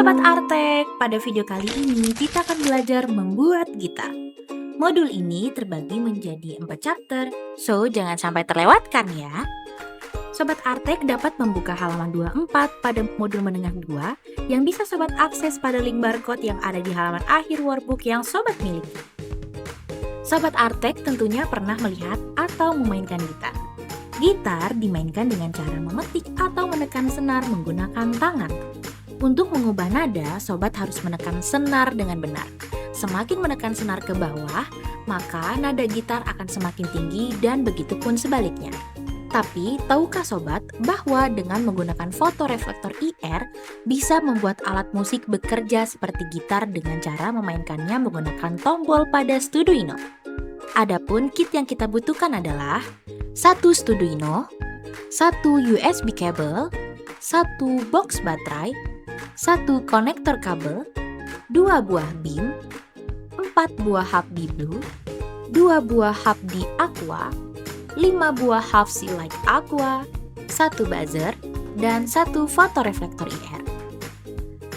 Sobat Artek, pada video kali ini kita akan belajar membuat gitar. Modul ini terbagi menjadi 4 chapter, so jangan sampai terlewatkan ya. Sobat Artek dapat membuka halaman 24 pada modul menengah 2 yang bisa Sobat akses pada link barcode yang ada di halaman akhir workbook yang Sobat miliki. Sobat Artek tentunya pernah melihat atau memainkan gitar. Gitar dimainkan dengan cara memetik atau menekan senar menggunakan tangan. Untuk mengubah nada, Sobat harus menekan senar dengan benar. Semakin menekan senar ke bawah, maka nada gitar akan semakin tinggi dan begitu pun sebaliknya. Tapi, tahukah Sobat bahwa dengan menggunakan fotoreflektor IR bisa membuat alat musik bekerja seperti gitar dengan cara memainkannya menggunakan tombol pada Arduino. Adapun kit yang kita butuhkan adalah 1 Arduino, 1 USB kabel, 1 box baterai, 1 konektor kabel, 2 buah BIM, 4 buah hub di Blue, 2 buah hub di Aqua, 5 buah Half-C like Aqua, 1 buzzer, dan 1 fotoreflektor IR.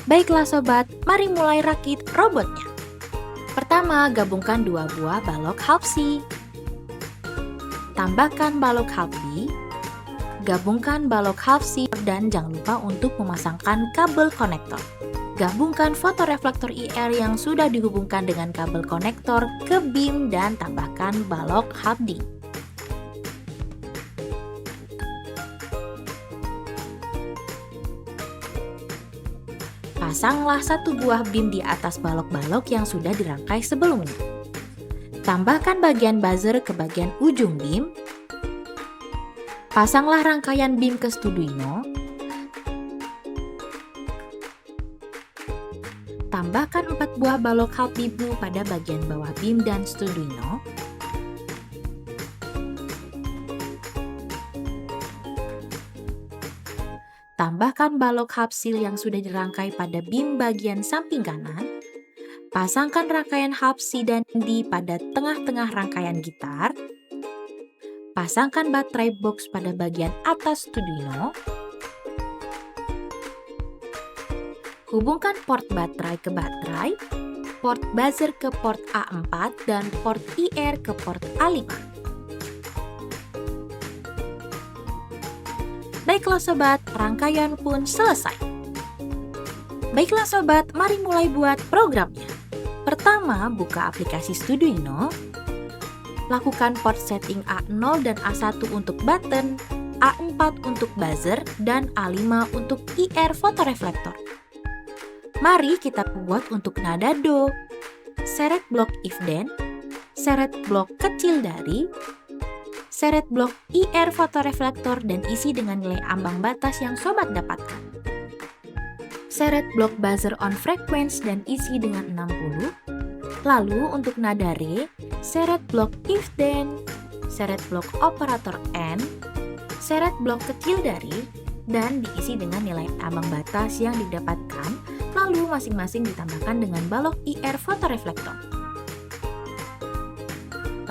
Baiklah Sobat, mari mulai rakit robotnya. Pertama, gabungkan 2 buah balok Half-C. Tambahkan balok Half-B. Gabungkan balok Half-C dan jangan lupa untuk memasangkan kabel konektor. Gabungkan fotoreflektor IR yang sudah dihubungkan dengan kabel konektor ke BIM dan tambahkan balok Hub-D. Pasanglah 1 buah BIM di atas balok-balok yang sudah dirangkai sebelumnya. Tambahkan bagian buzzer ke bagian ujung BIM. Pasanglah rangkaian BIM ke Arduino. Tambahkan 4 buah balok Hub-D Blue pada bagian bawah BIM dan Arduino. Tambahkan balok Half-C yang sudah dirangkai pada BIM bagian samping kanan. Pasangkan rangkaian Half-C dan D pada tengah-tengah rangkaian gitar. Pasangkan baterai box pada bagian atas Arduino. Hubungkan port baterai ke baterai, port buzzer ke port A4, dan port IR ke port A5. Baiklah Sobat, rangkaian pun selesai. Baiklah Sobat, mari mulai buat programnya. Pertama, buka aplikasi Arduino. Lakukan port setting A0 dan A1 untuk button, A4 untuk buzzer, dan A5 untuk IR fotoreflektor. Mari kita buat untuk nada Do. Seret blok if then, seret blok kecil dari, seret blok IR fotoreflektor dan isi dengan nilai ambang batas yang Sobat dapatkan. Seret blok buzzer on frequency dan isi dengan 60. Lalu untuk nada Re, seret blok if then, seret blok operator AND, seret blok kecil dari, dan diisi dengan nilai ambang batas yang didapatkan, lalu masing-masing ditambahkan dengan balok IR fotoreflektor.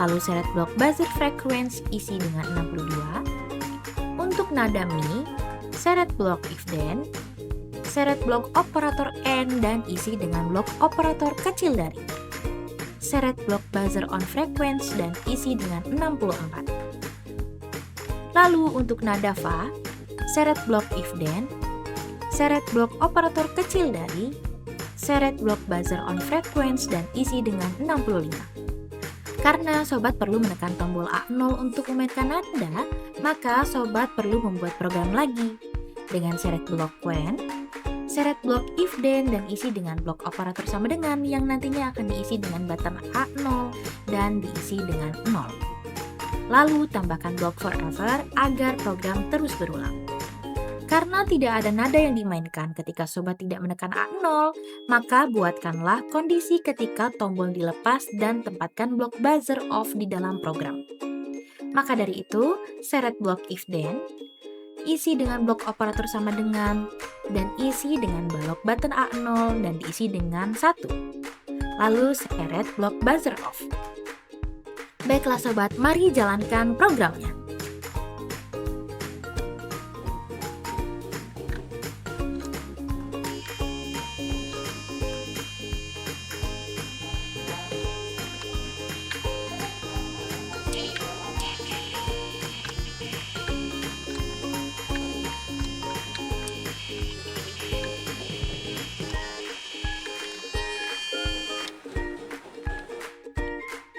Lalu seret blok buzzer frequency isi dengan 62. Untuk nada Mi, seret blok if then, seret blok operator AND dan isi dengan blok operator kecil dari. Seret blok buzzer on frequency dan isi dengan 64. Lalu untuk nada Fa, seret blok if then, seret blok operator kecil dari, seret blok buzzer on frequency dan isi dengan 65. Karena Sobat perlu menekan tombol A0 untuk memainkan nada, maka Sobat perlu membuat program lagi dengan seret blok when, seret blok if then dan isi dengan blok operator sama dengan yang nantinya akan diisi dengan button A0 dan diisi dengan 0. Lalu tambahkan blok forever agar program terus berulang. Karena tidak ada nada yang dimainkan ketika Sobat tidak menekan A0, maka buatkanlah kondisi ketika tombol dilepas dan tempatkan blok buzzer off di dalam program. Maka dari itu, seret blok if then, isi dengan blok operator sama dengan, dan isi dengan balok button A0 dan diisi dengan 1. Lalu seret blok buzzer off. Baiklah Sobat, mari jalankan programnya.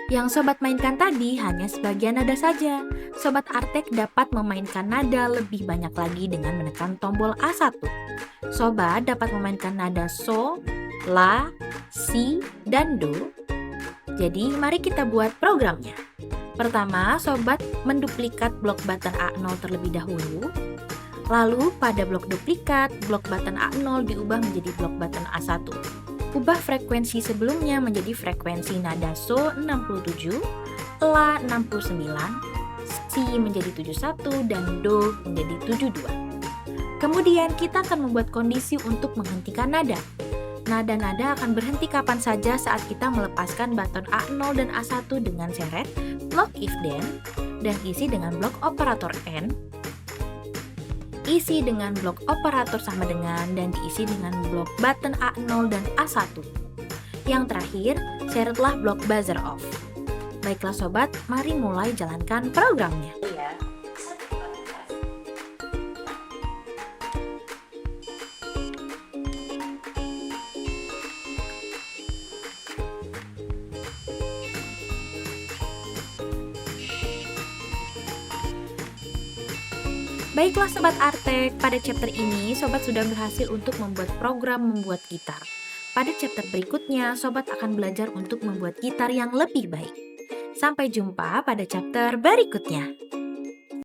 Yang sobat mainkan tadi hanya sebagian nada saja. Sobat Artek dapat memainkan nada lebih banyak lagi dengan menekan tombol A1. Sobat dapat memainkan nada so, la, si, dan do. Jadi mari kita buat programnya. Pertama, sobat menduplikat blok button A0 terlebih dahulu. Lalu pada blok duplikat, blok button A0 diubah menjadi blok button A1. Ubah frekuensi sebelumnya menjadi frekuensi nada so 67, la 69, si menjadi 71, dan do menjadi 72. Kemudian kita akan membuat kondisi untuk menghentikan nada. Nada-nada akan berhenti kapan saja saat kita melepaskan button A0 dan A1 dengan seret, blok if then, dan isi dengan blok operator N, isi dengan blok operator sama dengan, dan diisi dengan blok button A0 dan A1. Yang terakhir, seretlah blok buzzer off. Baiklah sobat, mari mulai jalankan programnya. Baiklah Sobat Artek, pada chapter ini Sobat sudah berhasil untuk membuat program membuat gitar. Pada chapter berikutnya, Sobat akan belajar untuk membuat gitar yang lebih baik. Sampai jumpa pada chapter berikutnya.